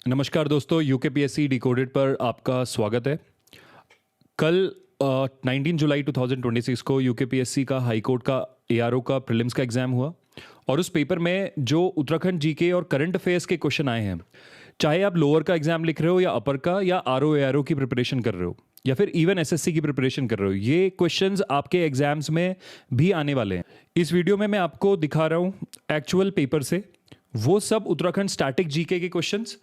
नमस्कार दोस्तों, UKPSC decoded पर आपका स्वागत है। कल 19 जुलाई 2026 को यूकेपीएससी का हाई कोर्ट का एआरओ का प्रीलिम्स का एग्ज़ाम हुआ और उस पेपर में जो उत्तराखंड जीके और करंट अफेयर्स के क्वेश्चन आए हैं, चाहे आप लोअर का एग्ज़ाम लिख रहे हो या अपर का या आरओ एआरओ की प्रिपरेशन कर रहे हो या फिर इवन एसएससी की प्रिपरेशन कर रहे हो, ये क्वेश्चंस आपके एग्जाम्स में भी आने वाले हैं। इस वीडियो में मैं आपको दिखा रहा हूँ एक्चुअल पेपर से वो सब उत्तराखंड स्टैटिक जीके के क्वेश्चंस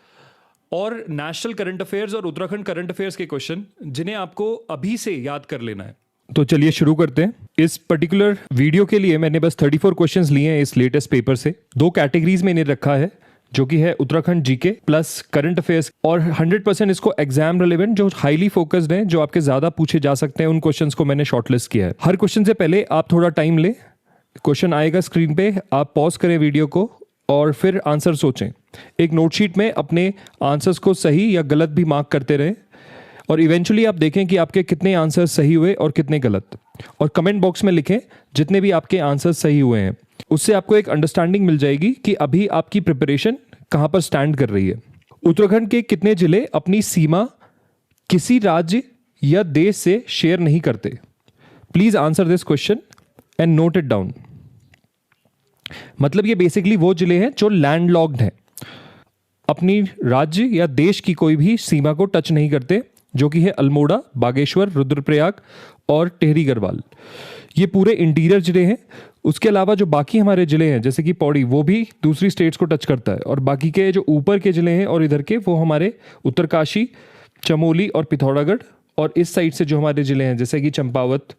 और नेशनल करंट अफेयर्स और उत्तराखंड करंट अफेयर्स के क्वेश्चन जिन्हें आपको अभी से याद कर लेना है। तो चलिए शुरू करते हैं। इस पर्टिकुलर वीडियो के लिए मैंने बस 34 क्वेश्चंस लिए हैं इस लेटेस्ट पेपर से। दो कैटेगरीज में इन्हें रखा है, जो कि है Uttarakhand GK plus current affairs, और 100% इसको एग्जाम रिलेवेंट जो हाईली फोकस्ड हैं, जो आपके ज्यादा पूछे जा सकते हैं, उन क्वेश्चंस को मैंने शॉर्टलिस्ट किया है। हर क्वेश्चन से पहले आप थोड़ा टाइम लें, क्वेश्चन आएगा स्क्रीन पे, आप पॉज करें वीडियो को और फिर आंसर सोचें। एक नोटशीट में अपने आंसर्स को सही या गलत भी मार्क करते रहें और इवेंचुअली आप देखें कि आपके कितने आंसर सही हुए और कितने गलत, और कमेंट बॉक्स में लिखें जितने भी आपके आंसर सही हुए हैं। उससे आपको एक अंडरस्टैंडिंग मिल जाएगी कि अभी आपकी प्रिपरेशन कहाँ पर स्टैंड कर रही है। उत्तराखंड के कितने जिले अपनी सीमा किसी राज्य या देश से शेयर नहीं करते? Please answer this question and note it down. मतलब ये बेसिकली वो जिले हैं जो लैंडलॉक्ड हैं, अपनी राज्य या देश की कोई भी सीमा को टच नहीं करते, जो कि है अल्मोड़ा, बागेश्वर, रुद्रप्रयाग और टिहरी गढ़वाल। ये पूरे इंटीरियर जिले हैं। उसके अलावा जो बाकी हमारे जिले हैं जैसे कि पौड़ी, वो भी दूसरी स्टेट्स को टच करता है, और बाकी के जो ऊपर के जिले हैं और इधर के, वो हमारे उत्तरकाशी, चमोली और पिथौरागढ़, और इस साइड से जो हमारे जिले हैं जैसे कि चंपावत,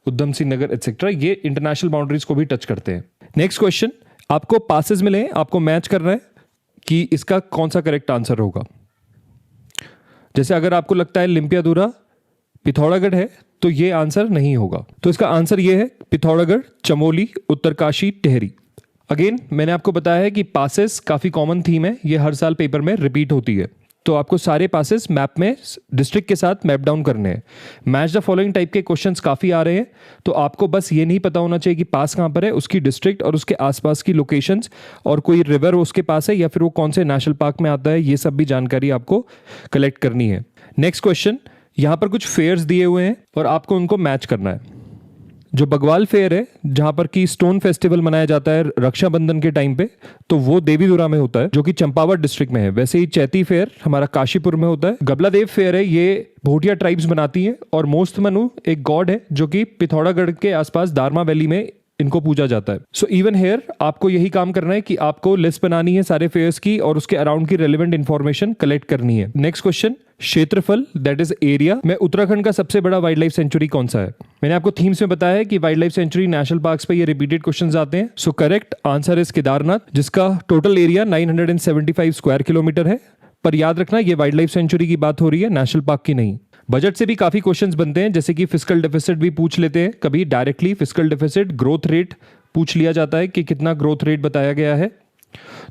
उधम सिंह नगर एटसेट्रा, ये इंटरनेशनल बाउंड्रीज को भी टच करते हैं। नेक्स्ट क्वेश्चन, आपको पासेस मिले हैं, आपको मैच करना है कि इसका कौन सा करेक्ट आंसर होगा। जैसे अगर आपको लगता है लिम्पियादुरा पिथौरागढ़ है तो ये आंसर नहीं होगा, तो इसका आंसर ये है पिथौरागढ़, चमोली, उत्तरकाशी, टिहरी। अगेन मैंने आपको बताया है कि पासेस काफी कॉमन थीम है, ये हर साल पेपर में रिपीट होती है, तो आपको सारे पासेस मैप में डिस्ट्रिक्ट के साथ मैप डाउन करने हैं। मैच द फॉलोइंग टाइप के क्वेश्चंस काफ़ी आ रहे हैं, तो आपको बस ये नहीं पता होना चाहिए कि पास कहाँ पर है, उसकी डिस्ट्रिक्ट और उसके आसपास की लोकेशंस, और कोई रिवर उसके पास है या फिर वो कौन से नेशनल पार्क में आता है, ये सब भी जानकारी आपको कलेक्ट करनी है। नेक्स्ट क्वेश्चन, यहाँ पर कुछ फेयर्स दिए हुए हैं और आपको उनको मैच करना है। जो बगवाल फेयर है, जहां पर की स्टोन फेस्टिवल मनाया जाता है रक्षाबंधन के टाइम पे, तो वो देवीधुरा में होता है, जो कि चंपावत डिस्ट्रिक्ट में है। वैसे ही चैती फेयर हमारा काशीपुर में होता है। गबलादेव फेयर है, ये भोटिया ट्राइब्स बनाती है, और मोस्ट मनु एक गॉड है जो कि पिथौरागढ़ के आसपास दारमा वैली में इनको पूजा जाता है। सो इवन हेयर आपको यही काम करना है कि आपको लिस्ट बनानी है सारे फेयर्स की और उसके अराउंड की रेलेवेंट इंफॉर्मेशन कलेक्ट करनी है। नेक्स्ट क्वेश्चन, क्षेत्रफल दैट इज एरिया में उत्तराखंड का सबसे बड़ा वाइल्ड लाइफ सेंचुरी कौन सा है? मैंने आपको थीम्स में बताया है कि wild life sanctuary national parks पे ये रिपीटेड क्वेश्चंस आते हैं। So correct answer is Kedarnath, जिसका टोटल एरिया 975 स्क्वायर किलोमीटर है। पर याद रखना, ये वाइल्ड लाइफ सेंचुरी की बात हो रही है, नेशनल पार्क की नहीं। बजट से भी काफी क्वेश्चंस बनते हैं, जैसे कि फिस्कल डेफिसिट भी पूछ लेते हैं कभी directly. Fiscal deficit, growth rate पूछ लिया जाता है कि कितना ग्रोथ रेट बताया गया है।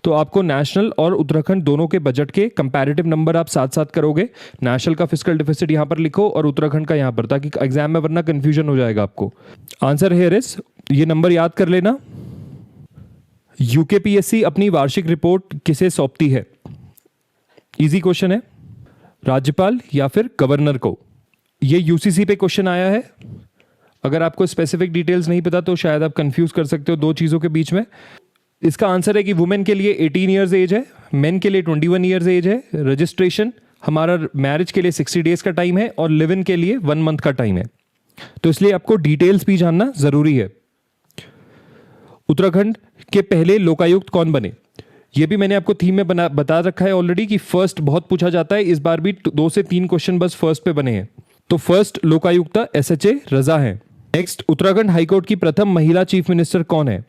तो आपको नेशनल और उत्तराखंड दोनों के बजट के कंपैरेटिव नंबर आप साथ साथ करोगे। नेशनल का फिस्कल डेफिसिट यहां पर लिखो और उत्तराखंड का यहां पर, ताकि एग्जाम में वरना कंफ्यूजन हो जाएगा आपको। आंसर हियर इज, ये नंबर याद कर लेना। यूकेपीएससी अपनी वार्षिक रिपोर्ट किसे सौंपती है? इजी क्वेश्चन है, राज्यपाल या फिर गवर्नर को। ये यूसीसी पे क्वेश्चन आया है। अगर आपको स्पेसिफिक डिटेल्स नहीं पता तो शायद आप कंफ्यूज कर सकते हो दो चीजों के बीच में। इसका आंसर है कि वुमेन के लिए 18 ईयर्स एज है, मेन के लिए 21 ईयर्स एज है। रजिस्ट्रेशन हमारा मैरिज के लिए 60 डेज का टाइम है और लिव इन के लिए 1 मंथ का टाइम है, तो इसलिए आपको डिटेल्स भी जानना जरूरी है। उत्तराखंड के पहले लोकायुक्त कौन बने? ये भी मैंने आपको थीम में बता रखा है ऑलरेडी कि फर्स्ट बहुत पूछा जाता है। इस बार भी 2 से 3 क्वेश्चन बस फर्स्ट पे बने हैं, तो फर्स्ट लोकायुक्ता SHA रजा है। नेक्स्ट, उत्तराखंड हाईकोर्ट की प्रथम महिला चीफ मिनिस्टर कौन है?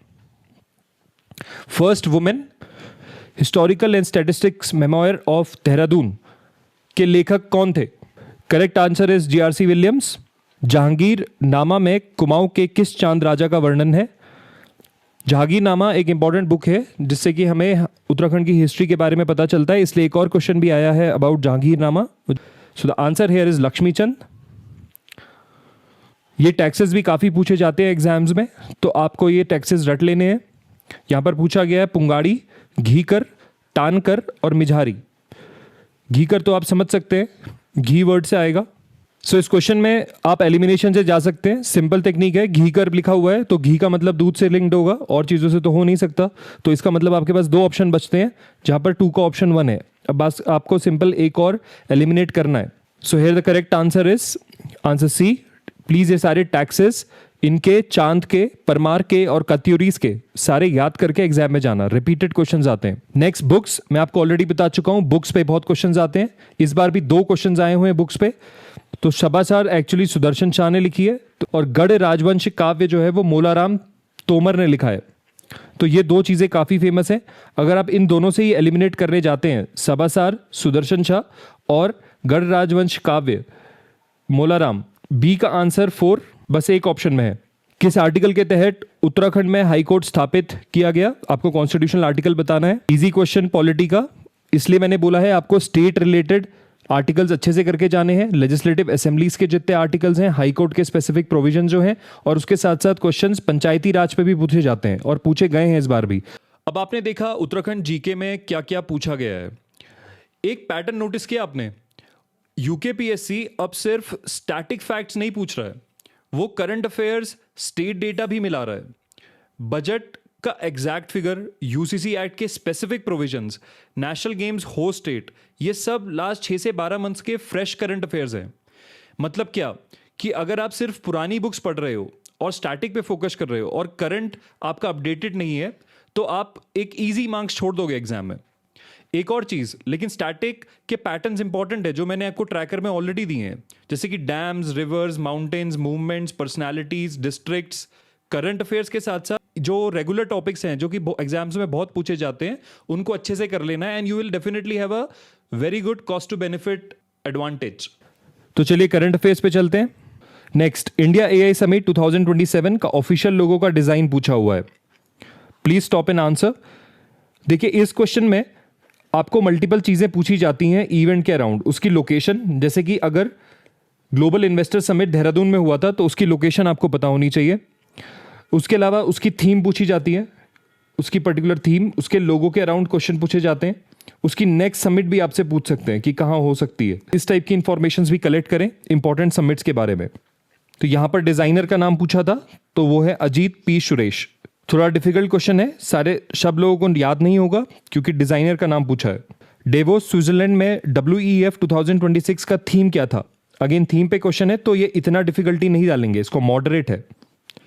First women. Historical and statistics memoir of Dehradun के लेखक कौन थे? Correct answer is GRC Williams. Jahangir नामा में कुमाऊं के किस चांद राजा का वर्णन है? जहांगीरनामा एक इंपॉर्टेंट बुक है जिससे कि हमें उत्तराखंड की हिस्ट्री के बारे में पता चलता है, इसलिए एक और क्वेश्चन भी आया है about Jahangirnama. So the answer here is Laxmichand. ये टैक्सेस भी काफ़ी पूछे जाते हैं एग्जाम्स में, तो आपको ये टैक्सेस रट लेने हैं। यहाँ पर पूछा गया है पुंगाड़ी, घी कर, टान कर और मिझारी। घीकर तो आप समझ सकते हैं, घी वर्ड से आएगा। सो इस क्वेश्चन में आप एलिमिनेशन से जा सकते हैं। सिंपल टेक्निक है, घी कर लिखा हुआ है तो घी का मतलब दूध से लिंक्ड होगा, और चीज़ों से तो हो नहीं सकता। तो इसका मतलब आपके पास दो ऑप्शन बचते हैं, जहां पर 2 का ऑप्शन 1 है। अब बस आपको सिंपल एक और एलिमिनेट करना है। So here the correct answer is answer C. Please ये सारे टैक्सेस इनके, चांद के, परमार के और कत्यूरीज के सारे याद करके एग्जाम में जाना। रिपीटेड क्वेश्चंस आते हैं। नेक्स्ट बुक्स, मैं आपको ऑलरेडी बता चुका हूं, बुक्स पे बहुत क्वेश्चंस आते हैं। इस बार भी 2 क्वेश्चंस आए हुए हैं बुक्स पे। तो सभासार एक्चुअली सुदर्शन शाह ने लिखी है, और गढ़ राजवंश काव्य जो है वो मोलाराम तोमर ने लिखा है। तो ये 2 चीजें काफी फेमस हैं। अगर आप इन दोनों से ही एलिमिनेट करने जाते हैं, सभासार सुदर्शन शाह और गढ़ राजवंश काव्य मोलाराम, बी का आंसर 4 बस एक ऑप्शन में है। किस आर्टिकल के तहत उत्तराखंड में हाईकोर्ट स्थापित किया गया? आपको कॉन्स्टिट्यूशनल आर्टिकल बताना है। इजी क्वेश्चन पॉलिटी का, इसलिए मैंने बोला है आपको स्टेट रिलेटेड आर्टिकल्स अच्छे से करके जाने हैं। लेजिस्लेटिव असेंबलीज के जितने आर्टिकल्स हैं, हाई कोर्ट के स्पेसिफिक प्रोविजन जो हैं, और उसके साथ साथ क्वेश्चंस पंचायती राज पे भी पूछे जाते हैं और पूछे गए हैं इस बार भी। अब आपने देखा उत्तराखंड जीके में क्या क्या पूछा गया है। एक पैटर्न नोटिस किया आपने, यूकेपीएससी अब सिर्फ स्टैटिक फैक्ट्स नहीं पूछ रहा है, वो करंट अफेयर्स, स्टेट डेटा भी मिला रहा है। बजट का एग्जैक्ट फिगर, यूसीसी एक्ट के specific provisions, national games host state, ये सब लास्ट 6 से 12 मंथ्स के फ्रेश करंट अफेयर्स हैं। मतलब क्या कि अगर आप सिर्फ पुरानी बुक्स पढ़ रहे हो और स्टैटिक पे फोकस कर रहे हो और करंट आपका अपडेटेड नहीं है, तो आप एक इजी मार्क्स छोड़ दोगे एग्जाम में। एक और चीज, लेकिन स्टैटिक के पैटर्न्स इंपॉर्टेंट है जो मैंने आपको ट्रैकर में ऑलरेडी दिए हैं, जैसे कि dams, reverse, mountains, movements, personalities, districts. Current affairs के साथ साथ जो रेगुलर टॉपिक्स हैं जो कि एग्जाम्स में बहुत पूछे जाते हैं, उनको अच्छे से कर लेना है, and you will definitely have a very good cost to benefit advantage. तो चलिए करंट अफेयर्स पे चलते हैं। नेक्स्ट, इंडिया एआई समिट 2027 का ऑफिशियल लोगो का डिजाइन पूछा हुआ है। Please stop and answer. देखिए इस क्वेश्चन में आपको मल्टीपल चीजें पूछी जाती हैं इवेंट के अराउंड। उसकी लोकेशन, जैसे कि अगर ग्लोबल इन्वेस्टर समिट देहरादून में हुआ था तो उसकी लोकेशन आपको पता होनी चाहिए। उसके अलावा उसकी थीम पूछी जाती है, उसकी पर्टिकुलर थीम, उसके लोगों के अराउंड क्वेश्चन पूछे जाते हैं। उसकी नेक्स्ट समिट भी आपसे पूछ सकते हैं कि कहाँ हो सकती है। इस टाइप की इंफॉर्मेशन भी कलेक्ट करें इंपॉर्टेंट समिट्स के बारे में। तो यहां पर डिजाइनर का नाम पूछा था, तो वो है अजीत पी सुरेश। थोड़ा डिफिकल्ट क्वेश्चन है, सारे शब्द लोगों को याद नहीं होगा क्योंकि डिजाइनर का नाम पूछा है। डेवोस स्विट्जरलैंड में WEF 2026 का थीम क्या था? अगेन थीम पे क्वेश्चन है, तो ये इतना डिफिकल्टी नहीं डालेंगे, इसको मॉडरेट है।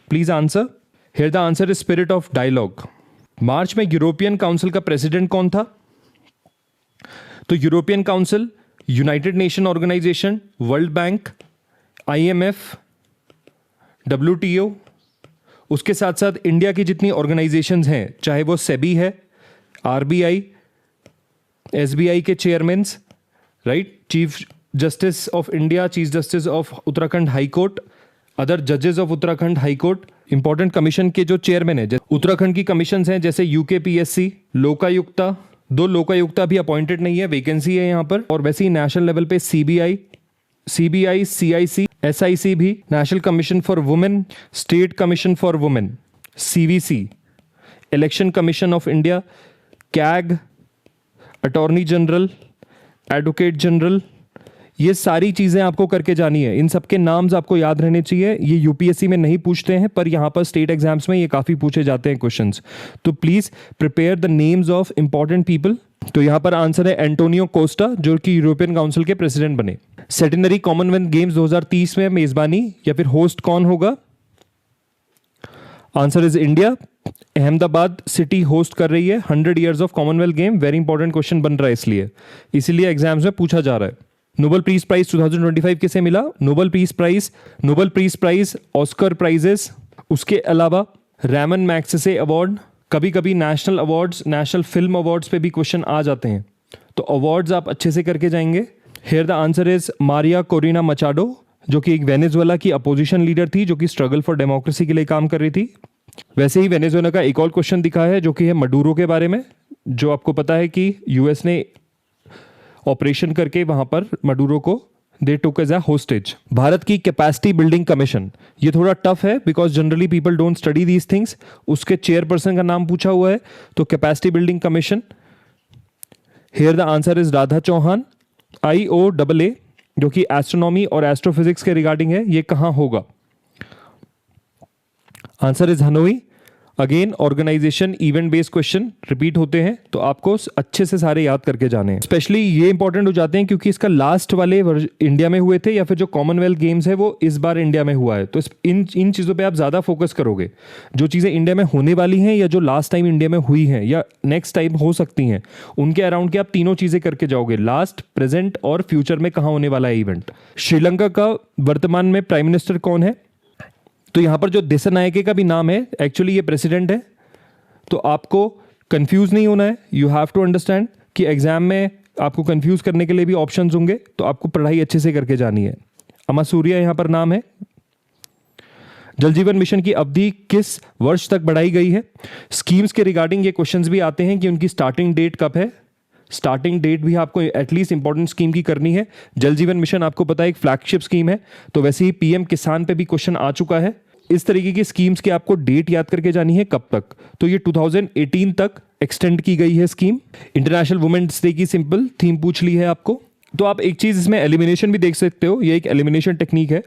Please answer. Here the answer is spirit of dialogue. March में यूरोपियन काउंसिल का प्रेसिडेंट कौन था? तो European council, United Nation Organisation, World Bank, IMF, WTO, उसके साथ साथ इंडिया की जितनी ऑर्गेनाइजेशंस हैं, चाहे वो सेबी है, RBI, SBI के chairman, right, chief justice of India, chief justice of Uttarakhand high court, other जजेस of Uttarakhand high court, important commission के जो चेयरमैन है, उत्तराखंड की कमीशन हैं जैसे UKPSC, लोकायुक्ता, 2 लोकायुक्ता भी अपॉइंटेड नहीं है, वैकेंसी है यहाँ पर। और वैसे ही नेशनल लेवल पे CBI, CIC, SIC भी, national commission for women, state commission for women, CVC, election commission of India, CAG, attorney general, advocate general, ये सारी चीजें आपको करके जानी है। इन सबके नाम्स आपको याद रहने चाहिए। ये यूपीएससी में नहीं पूछते हैं, पर यहाँ पर स्टेट एग्जाम्स में ये काफी पूछे जाते हैं क्वेश्चंस। तो please prepare the names of important people. तो यहाँ पर आंसर है एंटोनियो कोस्टा, जो कि यूरोपियन काउंसिल के प्रेसिडेंट बने। सेटेनरी कॉमनवेल्थ गेम्स 2030 में मेजबानी या फिर होस्ट कौन होगा? Answer is India. Ahmedabad city host कर रही है 100 years of Commonwealth game. Very important question बन रहा है, इसीलिए एग्जाम्स में पूछा जा रहा है। नोबेल पीस प्राइज 2025 किसे मिला? Nobel peace prize, Oscar prizes, उसके अलावा रैमन मैग्सेसे अवार्ड, कभी कभी national awards, national film awards पे भी क्वेश्चन आ जाते हैं। तो अवार्ड्स आप अच्छे से करके जाएंगे। Here the answer is Maria Corina Machado, जो कि एक वेनेजुएला की अपोजिशन लीडर थी, जो कि स्ट्रगल फॉर डेमोक्रेसी के लिए काम कर रही थी। वैसे ही वेनेजुएला का एक और क्वेश्चन दिखा है जो कि है मडूरो के बारे में, जो आपको पता है कि यूएस ने ऑपरेशन करके वहां पर मडूरो को दे टुक एज अ होस्टेज। भारत की कैपेसिटी बिल्डिंग कमीशन, ये थोड़ा टफ है because generally people don't study these things. उसके चेयरपर्सन का नाम पूछा हुआ है, तो capacity building commission, here the answer is Radha Chauhan. IOAA जो कि एस्ट्रोनॉमी और एस्ट्रोफिजिक्स के रिगार्डिंग है, ये कहाँ होगा? Answer is Hanoi. Again organisation event based question repeat होते हैं, तो आपको अच्छे से सारे याद करके जाने हैं। स्पेशली ये इंपॉर्टेंट हो जाते हैं क्योंकि इसका लास्ट वाले इंडिया में हुए थे, या फिर जो कॉमनवेल्थ गेम्स है वो इस बार इंडिया में हुआ है। तो इन चीज़ों पे आप ज़्यादा फोकस करोगे। जो चीज़ें इंडिया में होने वाली हैं या जो लास्ट टाइम इंडिया में हुई हैं या नेक्स्ट टाइम हो सकती हैं, उनके अराउंड के आप तीनों चीज़ें करके जाओगे, लास्ट, प्रेजेंट और फ्यूचर में कहाँ होने वाला है इवेंट। श्रीलंका का वर्तमान में प्राइम मिनिस्टर कौन है? तो यहां पर जो दिसानायके का भी नाम है, एक्चुअली ये प्रेसिडेंट है। तो आपको कंफ्यूज नहीं होना है। यू हैव टू अंडरस्टैंड कि एग्जाम में आपको कंफ्यूज करने के लिए भी ऑप्शंस होंगे, तो आपको पढ़ाई अच्छे से करके जानी है। अमासूर्या यहां पर नाम है। जल जीवन मिशन की अवधि किस वर्ष तक बढ़ाई गई है? स्कीम्स के रिगार्डिंग ये क्वेश्चंस भी आते हैं कि उनकी स्टार्टिंग डेट कब है। स्टार्टिंग डेट भी आपको एटलीस्ट इंपॉर्टेंट स्कीम की करनी है। जल जीवन मिशन आपको पता है एक फ्लैगशिप स्कीम है, तो वैसे ही पीएम किसान पे भी क्वेश्चन आ चुका है। इस तरीके की स्कीम्स की आपको डेट याद करके जानी है कब तक। तो ये 2018 तक एक्सटेंड की गई है स्कीम। इंटरनेशनल वुमेन्स डे की सिंपल थीम पूछ ली है आपको। तो आप एक चीज इसमें एलिमिनेशन भी देख सकते हो, ये एक एलिमिनेशन टेक्निक है।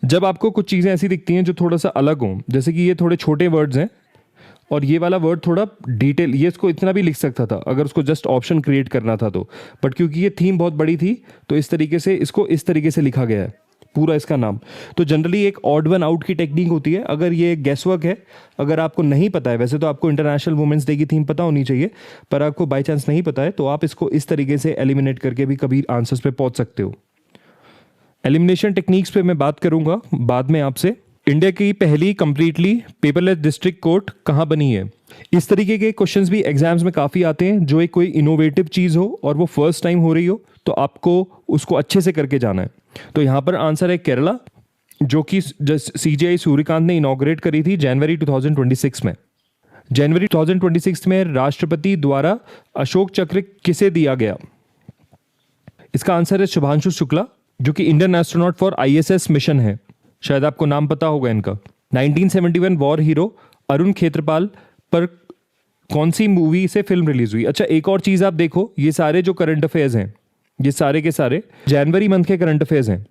जब आपको कुछ चीजें ऐसी दिखती हैं जो थोड़ा सा अलग हो, जैसे कि ये थोड़े छोटे वर्ड्स हैं और ये वाला वर्ड थोड़ा डिटेल, ये इसको इतना भी लिख सकता था अगर उसको जस्ट ऑप्शन क्रिएट करना था तो, बट क्योंकि ये थीम बहुत बड़ी थी तो इस तरीके से इसको इस तरीके से लिखा गया है पूरा इसका नाम। तो जनरली एक ऑड वन आउट की टेक्निक होती है। अगर ये गेस वर्क है, अगर आपको नहीं पता है, वैसे तो आपको इंटरनेशनल वुमेन्स डे की थीम पता होनी चाहिए, पर आपको बाई चांस नहीं पता है तो आप इसको इस तरीके से एलिमिनेट करके भी कभी आंसर्स पे पहुंच सकते हो। एलिमिनेशन टेक्निक्स पे मैं बात करूंगा बाद में आपसे। इंडिया की पहली कंप्लीटली पेपरलेस डिस्ट्रिक्ट कोर्ट कहाँ बनी है? इस तरीके के क्वेश्चंस भी एग्जाम्स में काफ़ी आते हैं, जो एक कोई इनोवेटिव चीज़ हो और वो फर्स्ट टाइम हो रही हो, तो आपको उसको अच्छे से करके जाना है। तो यहाँ पर आंसर है केरला, जो कि CJI सूर्यकांत ने इनॉग्रेट करी थी जनवरी 2026 में। जनवरी 2026 में राष्ट्रपति द्वारा अशोक चक्र किसे दिया गया? इसका आंसर है शुभांशु शुक्ला, जो कि Indian astronaut for ISS mission है। शायद आपको नाम पता होगा इनका। 1971 वॉर हीरो अरुण खेत्रपाल पर कौन सी मूवी से फिल्म रिलीज हुई? अच्छा, एक और चीज आप देखो, ये सारे जो करंट अफेयर्स हैं, ये सारे के सारे जनवरी मंथ के करंट अफेयर्स हैं,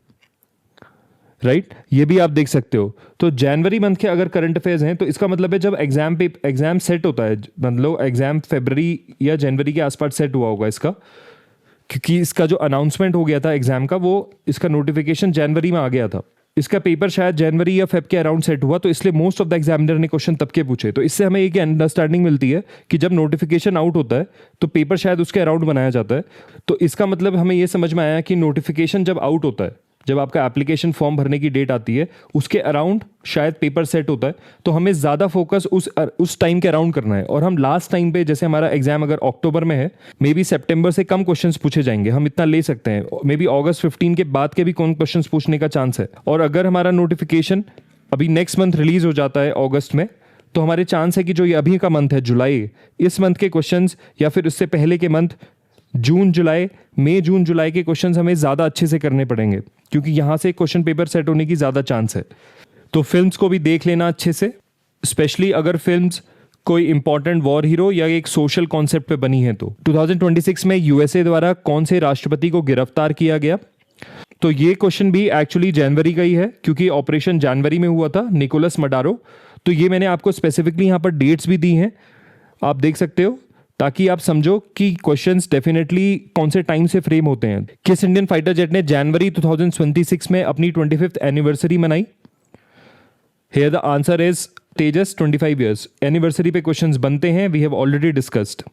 राइट? ये भी आप देख सकते हो। तो जनवरी मंथ के अगर करंट अफेयर्स हैं तो इसका मतलब है जब एग्जाम सेट होता है, मतलब एग्जाम फरवरी या जनवरी के आसपास सेट हुआ होगा इसका, क्योंकि इसका जो अनाउंसमेंट हो गया था एग्जाम का, वो इसका नोटिफिकेशन जनवरी में आ गया था। इसका पेपर शायद जनवरी या फेब के अराउंड सेट हुआ, तो इसलिए मोस्ट ऑफ द एग्जामिनर ने क्वेश्चन तब के पूछे। तो इससे हमें एक अंडरस्टैंडिंग मिलती है कि जब नोटिफिकेशन आउट होता है तो पेपर शायद उसके अराउंड बनाया जाता है। तो इसका मतलब हमें ये समझ में आया कि नोटिफिकेशन जब आउट होता है, जब आपका एप्लीकेशन फॉर्म भरने की डेट आती है, उसके अराउंड शायद पेपर सेट होता है। तो हमें ज़्यादा फोकस उस टाइम के अराउंड करना है। और हम लास्ट टाइम पे, जैसे हमारा एग्जाम अगर अक्टूबर में है, मे बी सितंबर से कम क्वेश्चंस पूछे जाएंगे, हम इतना ले सकते हैं। मे बी अगस्त 15 के बाद के भी कौन क्वेश्चंस पूछने का चांस है। और अगर हमारा नोटिफिकेशन अभी नेक्स्ट मंथ रिलीज हो जाता है अगस्त में, तो हमारे चांस है कि जो ये अभी का मंथ है जुलाई, इस मंथ के क्वेश्चंस या फिर उससे पहले के मंथ जून जुलाई, मई जून जुलाई के क्वेश्चंस हमें ज़्यादा अच्छे से करने पड़ेंगे, क्योंकि यहाँ से क्वेश्चन पेपर सेट होने की ज़्यादा चांस है। तो फिल्म्स को भी देख लेना अच्छे से, स्पेशली अगर फिल्म्स कोई इंपॉर्टेंट वॉर हीरो या एक सोशल कॉन्सेप्ट पे बनी है तो। 2026 में USA द्वारा कौन से राष्ट्रपति को गिरफ्तार किया गया? तो ये क्वेश्चन भी एक्चुअली जनवरी का ही है, क्योंकि ऑपरेशन जनवरी में हुआ था, निकोलस मडारो। तो ये मैंने आपको स्पेसिफिकली यहाँ पर डेट्स भी दी हैं, आप देख सकते हो, ताकि आप समझो कि क्वेश्चंस डेफिनेटली कौन से टाइम से फ्रेम होते हैं। किस इंडियन फाइटर जेट ने जनवरी 2026 में अपनी 25th एनिवर्सरी मनाई? Here the answer is Tejas. 25 years anniversary पे क्वेश्चंस बनते हैं, we have already discussed.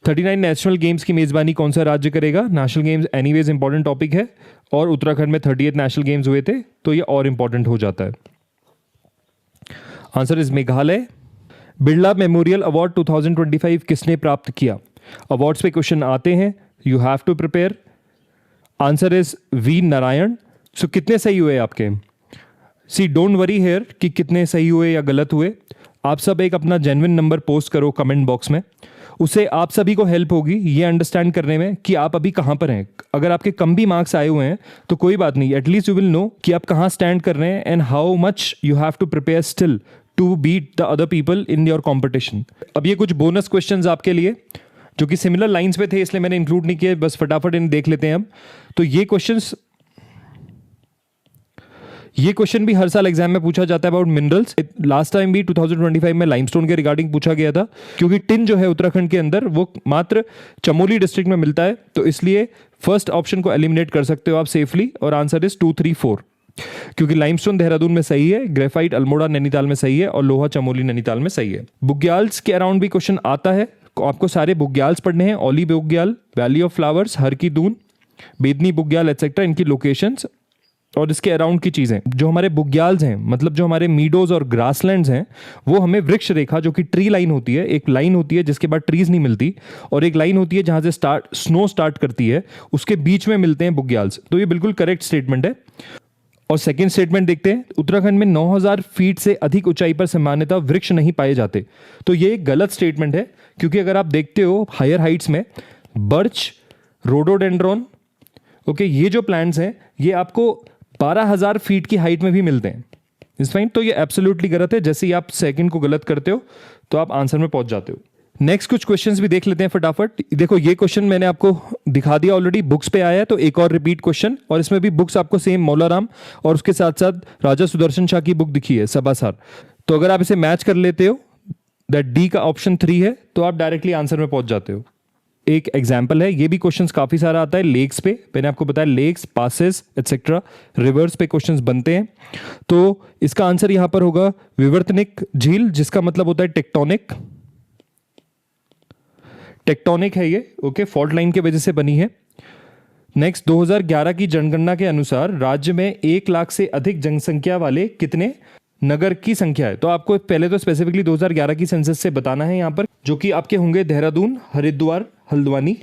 39 national games की मेजबानी कौन सा राज्य करेगा? National games anyways important topic है, और उत्तराखंड में 38 नेशनल गेम्स हुए थे, तो ये और इंपॉर्टेंट हो जाता है। Answer is Meghalaya. Birla memorial award 2025 किसने प्राप्त किया? अवार्ड्स पे क्वेश्चन आते हैं, you have to prepare. Answer is V Narayan. So कितने सही हुए आपके? सी डोंट वरी हेयर कि कितने सही हुए या गलत हुए। आप सब एक अपना जेन्युइन नंबर पोस्ट करो कमेंट बॉक्स में, उससे आप सभी को हेल्प होगी ये अंडरस्टैंड करने में कि आप अभी कहाँ पर हैं। अगर आपके कम भी मार्क्स आए हुए हैं तो कोई बात नहीं, एटलीस्ट यू विल नो कि आप कहाँ स्टैंड कर रहे हैं and how much you have to prepare still to beat the other people in your competition. अब ये कुछ बोनस क्वेश्चंस आपके लिए। जो कि सिमिलर लाइंस पे थे, इसलिए मैंने इंक्लूड नहीं किए, बस फटाफट इन्हें देख लेते हैं हम। तो ये क्वेश्चन भी हर साल एग्जाम में पूछा जाता है अबाउट मिनरल्स। लास्ट टाइम भी 2025 में लाइमस्टोन के रिगार्डिंग पूछा गया था, क्योंकि टिन जो है उत्तराखंड के अंदर वो मात्र चमोली डिस्ट्रिक्ट में मिलता है, तो इसलिए फर्स्ट ऑप्शन को एलिमिनेट कर सकते हो आप सेफली, और आंसर इज 2, 3, 4, क्योंकि लाइमस्टोन देहरादून में सही है, ग्रेफाइट अल्मोड़ा नैनीताल में सही है, और लोहा चमोली नैनीताल में सही है। बुग्याल्स के अराउंड भी क्वेश्चन आता है, आपको सारे बुग्याल्स पढ़ने हैं, ओली बुग्याल, वैली ऑफ फ्लावर्स, हर की दून, बेदनी बुग्याल एटसेट्रा, इनकी लोकेशंस और इसके अराउंड की चीजें। जो हमारे बुग्याल्स हैं, मतलब जो हमारे मीडोज और ग्रासलैंड्स हैं, वो हमें वृक्ष रेखा, जो कि ट्री लाइन होती है, एक लाइन होती है जिसके बाद ट्रीज नहीं मिलती, और एक लाइन होती है जहां से स्नो स्टार्ट करती है, उसके बीच में मिलते हैं बुग्याल्स। तो ये बिल्कुल करेक्ट स्टेटमेंट है। और सेकेंड स्टेटमेंट देखते हैं, उत्तराखंड में 9000 फीट से अधिक ऊंचाई पर सामान्यतः वृक्ष नहीं पाए जाते। तो ये एक गलत स्टेटमेंट है, क्योंकि अगर आप देखते हो हायर हाइट्स में बर्च, रोडोडेंड्रॉन, ओके, ये जो प्लांट्स हैं ये आपको 12,000 फीट की हाइट में भी मिलते हैं। इस फाइन, तो ये एब्सोल्युटली गलत है। जैसे ही आप सेकंड को गलत करते हो तो आप आंसर में पहुंच जाते हो। नेक्स्ट कुछ क्वेश्चंस भी देख लेते हैं फटाफट। देखो ये क्वेश्चन मैंने आपको दिखा दिया ऑलरेडी, बुक्स पे आया है, तो एक और रिपीट क्वेश्चन, और इसमें भी बुक्स आपको सेम मौलाराम और उसके साथ साथ राजा सुदर्शन शाह की बुक दिखी है, सभासार। तो अगर आप इसे मैच कर लेते हो, दैट डी का ऑप्शन 3 है, तो आप डायरेक्टली आंसर में पहुंच जाते हो। एक एग्जाम्पल है, ये भी क्वेश्चंस काफी सारा आता है लेक्स पे, मैंने आपको बताया लेक्स, पासेस एटसेट्रा, रिवर्स पे क्वेश्चंस बनते हैं। तो इसका आंसर यहां पर होगा विवर्तनिक झील, जिसका मतलब होता है टेक्टोनिक। टेक्टोनिक है ये, ओके, फॉल्ट लाइन के वजह से बनी है। नेक्स्ट, 2011 की जनगणना के अनुसार राज्य में 1 लाख से अधिक जनसंख्या वाले कितने नगर की संख्या है? तो आपको पहले तो स्पेसिफिकली 2011 की सेंसस से बताना है यहां पर, जो कि आपके होंगे देहरादून, हरिद्वार, हल्द्वानी,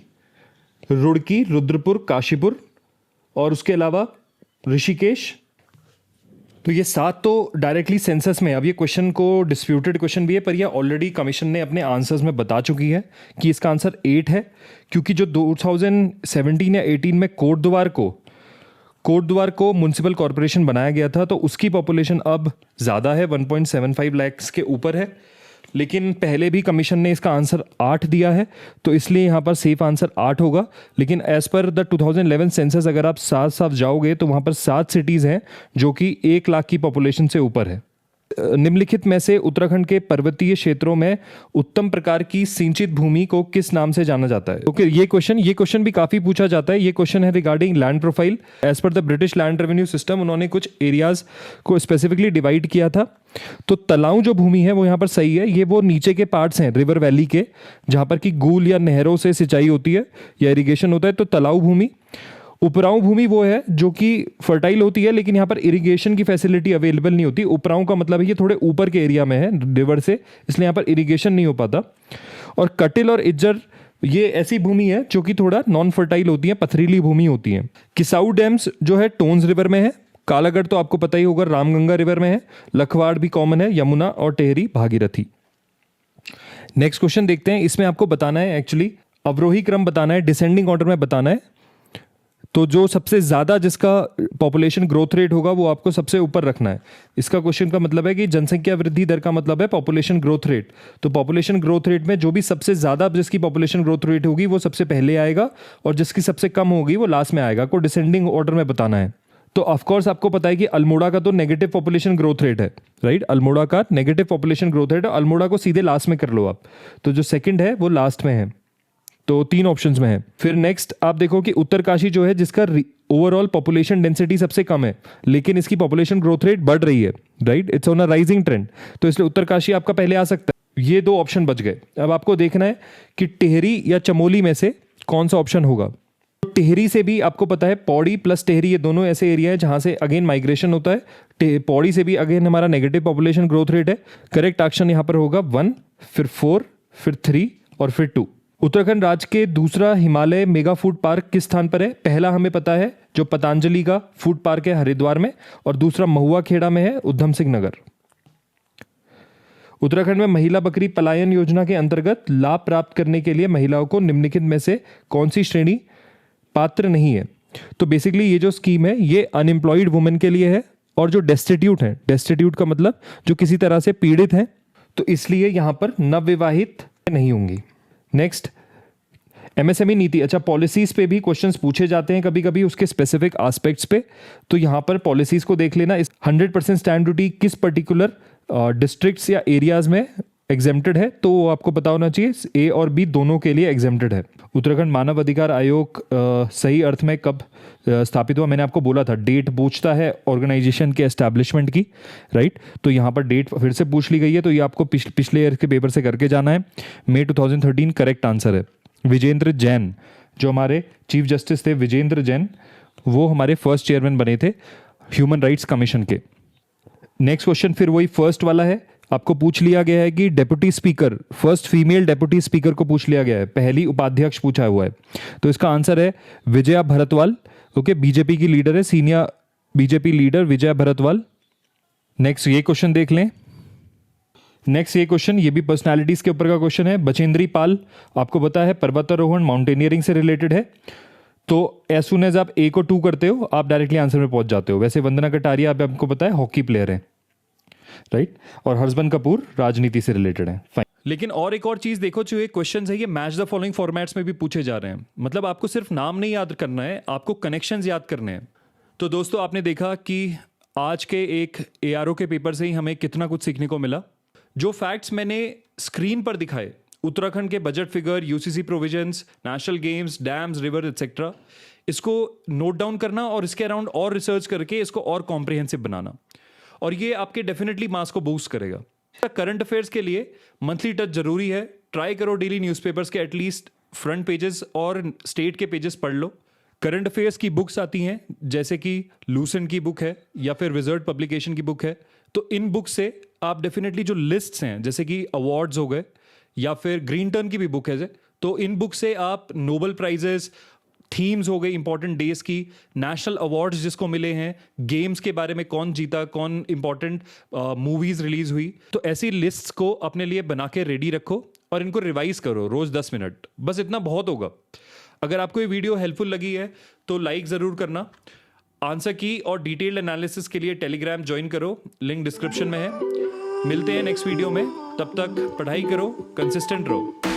रुड़की, रुद्रपुर, काशीपुर और उसके अलावा ऋषिकेश। तो ये 7 तो डायरेक्टली सेंसस में। अब ये क्वेश्चन को डिस्प्यूटेड क्वेश्चन भी है, पर ये ऑलरेडी कमीशन ने अपने आंसर्स में बता चुकी है कि इसका आंसर 8 है, क्योंकि जो 2017 या 18 में कोटद्वार को म्युनिसिपल कॉरपोरेशन बनाया गया था, तो उसकी पॉपुलेशन अब ज़्यादा है, 1.75 लाख के ऊपर है, लेकिन पहले भी कमीशन ने इसका आंसर 8 दिया है, तो इसलिए यहाँ पर सेफ आंसर 8 होगा। लेकिन एज पर द 2011 सेंसस अगर आप साफ साफ जाओगे तो वहाँ पर 7 सिटीज़ हैं जो कि 1 लाख की पॉपुलेशन से ऊपर है। निम्नलिखित में से उत्तराखंड के पर्वतीय क्षेत्रों में उत्तम प्रकार की सिंचित भूमि को किस नाम से जाना जाता है? ओके, ये क्वेश्चन भी काफी पूछा जाता है। ये क्वेश्चन है regarding land profile. As per the British land revenue system, उन्होंने कुछ एरियाज को स्पेसिफिकली डिवाइड किया था। तो तलाऊ जो भूमि है वो यहाँ पर सही है। ये वो नीचे के पार्ट्स हैं रिवर वैली के, जहां पर कि गूल या नहरों से सिंचाई होती है या इरिगेशन होता है, तो तलाऊ भूमि। उपराऊ भूमि वो है जो कि फर्टाइल होती है, लेकिन यहाँ पर इरिगेशन की फैसिलिटी अवेलेबल नहीं होती। उपराऊ का मतलब है ये थोड़े ऊपर के एरिया में है रिवर से, इसलिए यहाँ पर इरिगेशन नहीं हो पाता। और कटिल और इज्जर ये ऐसी भूमि है जो कि थोड़ा नॉन फर्टाइल होती है, पथरीली भूमि होती है। किसाऊ डैम्स जो है टोन्स रिवर में है। कालागढ़ तो आपको पता ही होगा रामगंगा रिवर में है। लखवाड़ भी कॉमन है, यमुना और टेहरी भागीरथी। नेक्स्ट क्वेश्चन देखते हैं। इसमें आपको बताना है, एक्चुअली अवरोही क्रम बताना है, डिसेंडिंग ऑर्डर में बताना है। तो जो सबसे ज्यादा जिसका पॉपुलेशन ग्रोथ रेट होगा वो आपको सबसे ऊपर रखना है। इसका क्वेश्चन का मतलब है कि जनसंख्या वृद्धि दर का मतलब है पॉपुलेशन ग्रोथ रेट। तो पॉपुलेशन ग्रोथ रेट में जो भी सबसे ज्यादा जिसकी पॉपुलेशन ग्रोथ रेट होगी वो सबसे पहले आएगा, और जिसकी सबसे कम होगी वो लास्ट में आएगा। को डिसेंडिंग ऑर्डर में बताना है। तो ऑफकोर्स आपको पता है कि अल्मोड़ा का तो नेगेटिव पॉपुलेशन ग्रोथ रेट है, राइट? अल्मोड़ा का नेगेटिव पॉपुलेशन ग्रोथ रेट है। अल्मोड़ा को सीधे लास्ट में कर लो आप, तो जो सेकंड है वो लास्ट में है। तो 3 ऑप्शंस में है। फिर नेक्स्ट आप देखो कि उत्तरकाशी जो है जिसका ओवरऑल पॉपुलेशन डेंसिटी सबसे कम है, लेकिन इसकी पॉपुलेशन ग्रोथ रेट बढ़ रही है, right? It's on a rising trend, तो इसलिए उत्तरकाशी आपका पहले आ सकता है। ये 2 ऑप्शन बच गए। अब आपको देखना है कि टेहरी या चमोली में से कौन सा ऑप्शन होगा। टेहरी से भी आपको पता है पौड़ी प्लस टेहरी ये दोनों ऐसे एरिया है जहां से अगेन माइग्रेशन होता है। पौड़ी से भी अगेन हमारा नेगेटिव पॉपुलेशन ग्रोथ रेट है। करेक्ट एक्शन यहां पर होगा 1, फिर 4, फिर 3 और फिर 2। उत्तराखंड राज्य के दूसरा हिमालय मेगा फूड पार्क किस स्थान पर है? पहला हमें पता है जो पतंजलि का फूड पार्क है हरिद्वार में, और दूसरा महुआ खेड़ा में है, उधम सिंह नगर। उत्तराखंड में महिला बकरी पलायन योजना के अंतर्गत लाभ प्राप्त करने के लिए महिलाओं को निम्नलिखित में से कौन सी श्रेणी पात्र नहीं है? तो बेसिकली ये जो स्कीम है ये अनएम्प्लॉयड वुमेन के लिए है, और जो डेस्टिट्यूट है, डेस्टिट्यूट का मतलब जो किसी तरह से पीड़ित हैं, तो इसलिए यहां पर नवविवाहित नहीं होंगी। नेक्स्ट, एमएसएमई नीति, अच्छा पॉलिसीज पे भी क्वेश्चंस पूछे जाते हैं कभी कभी उसके स्पेसिफिक एस्पेक्ट्स पे, तो यहाँ पर पॉलिसीज को देख लेना। इस 100% स्टैम्प ड्यूटी किस पर्टिकुलर डिस्ट्रिक्ट्स या एरियाज में एग्जेम्प्टेड है, तो वो आपको पता होना चाहिए। ए और बी दोनों के लिए एग्जेम्प्टेड है। उत्तराखंड मानव अधिकार आयोग सही अर्थ में कब स्थापित हुआ, मैंने आपको बोला था, डेट पूछता है ऑर्गेनाइजेशन के एस्टैब्लिशमेंट की, राइट। तो यहाँ पर डेट फिर से पूछ ली गई है, तो ये आपको पिछले ईयर के पेपर से करके जाना है। मई 2013 करेक्ट आंसर है। विजेंद्र जैन, जो हमारे चीफ जस्टिस थे विजेंद्र जैन, वो हमारे फर्स्ट चेयरमैन बने थे ह्यूमन राइट्स कमीशन के। नेक्स्ट क्वेश्चन फिर वही फर्स्ट वाला है, आपको पूछ लिया गया है कि deputy speaker, first female deputy speaker को पूछ लिया गया है, पहली उपाध्यक्ष पूछा हुआ है, तो इसका आंसर है विजया भरतवाल। ओके, बीजेपी की लीडर है, senior BJP leader Vijaya Barthwal. Next ये क्वेश्चन देख लें। नेक्स्ट ये क्वेश्चन, ये भी पर्सनालिटीज के ऊपर का क्वेश्चन है। बचेंद्री पाल, आपको पता है पर्वतारोहण माउंटेनियरिंग से रिलेटेड है, तो एज सुन एज आप ए को 2 करते हो आप डायरेक्टली आंसर में पहुंच जाते हो। वैसे वंदना कटारिया आपको पता है हॉकी प्लेयर है, राइट। और हर्षबंद कपूर राजनीति से रिलेटेड है, फाइन। लेकिन और एक और चीज देखो, जो ये क्वेश्चन है ये मैच द फॉलोइंग फॉर्मेट्स में भी पूछे जा रहे हैं। मतलब आपको सिर्फ नाम नहीं याद करना है, आपको कनेक्शंस याद करने हैं। तो दोस्तों आपने देखा कि आज के एक एआरओ के पेपर से ही हमें कितना कुछ सीखने को मिला। जो फैक्ट्स मैंने स्क्रीन पर दिखाए, उत्तराखंड के budget figure, UCC provisions, national games, dams, river etcetera, इसको नोट डाउन करना और इसके अराउंड और रिसर्च करके इसको और कॉम्प्रिहेंसिव बनाना, और ये आपके डेफिनेटली मार्क्स को बूस्ट करेगा। करंट अफेयर्स के लिए मंथली टच जरूरी है। ट्राई करो डेली न्यूज़पेपर्स के एटलीस्ट फ्रंट पेजेस और स्टेट के पेजेस पढ़ लो। करंट अफेयर्स की बुक्स आती हैं, जैसे कि लूसेंट की बुक है या फिर विजर्ड पब्लिकेशन की बुक है, तो इन बुक से आप डेफिनेटली जो लिस्ट्स हैं, जैसे कि अवार्ड्स हो गए या फिर ग्रीन टर्न की भी बुक है, तो इन बुक से आप नोबेल प्राइजेस, थीम्स हो गई इंपॉर्टेंट डेज की, नेशनल अवार्ड्स जिसको मिले हैं, गेम्स के बारे में कौन जीता, कौन इंपॉर्टेंट मूवीज रिलीज हुई, तो ऐसी लिस्ट्स को अपने लिए बना के रेडी रखो और इनको रिवाइज करो रोज 10 मिनट, बस इतना बहुत होगा। अगर आपको ये वीडियो हेल्पफुल लगी है तो लाइक जरूर करना। आंसर की और डिटेल्ड एनालिसिस के लिए टेलीग्राम ज्वाइन करो, लिंक डिस्क्रिप्शन में है। मिलते हैं नेक्स्ट वीडियो में, तब तक पढ़ाई करो, कंसिस्टेंट रहो।